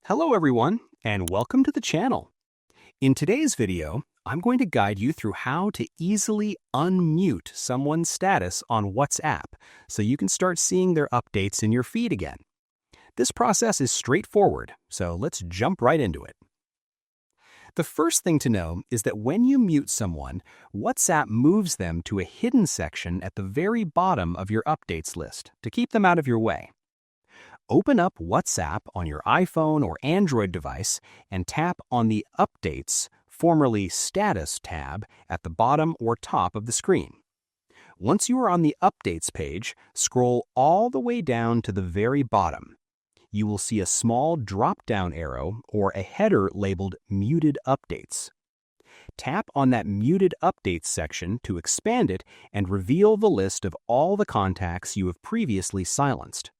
Hello everyone, and welcome to the channel. In today's video, I'm going to guide you through how to easily unmute someone's status on WhatsApp so you can start seeing their updates in your feed again. This process is straightforward, so let's jump right into it. The first thing to know is that when you mute someone, WhatsApp moves them to a hidden section at the very bottom of your updates list to keep them out of your way. Open up WhatsApp on your iPhone or Android device and tap on the Updates, formerly Status tab at the bottom or top of the screen. Once you are on the Updates page, scroll all the way down to the very bottom. You will see a small drop-down arrow or a header labeled Muted Updates. Tap on that Muted Updates section to expand it and reveal the list of all the contacts you have previously silenced.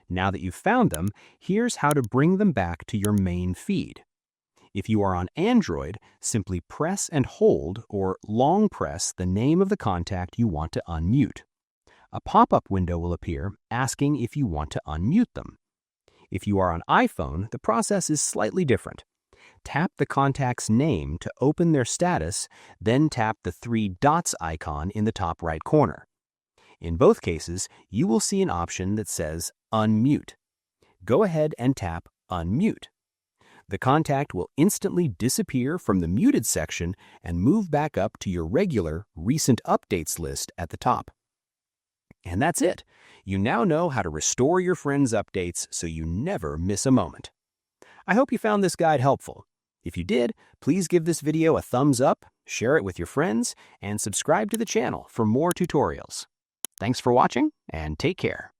Now that you've found them, here's how to bring them back to your main feed. If you are on Android, simply press and hold or long press the name of the contact you want to unmute. A pop-up window will appear asking if you want to unmute them. If you are on iPhone, the process is slightly different. Tap the contact's name to open their status, then tap the three dots icon in the top right corner. In both cases, you will see an option that says Unmute. Go ahead and tap Unmute. The contact will instantly disappear from the muted section and move back up to your regular Recent Updates list at the top. And that's it. You now know how to restore your friends' updates so you never miss a moment. I hope you found this guide helpful. If you did, please give this video a thumbs up, share it with your friends, and subscribe to the channel for more tutorials. Thanks for watching, and take care.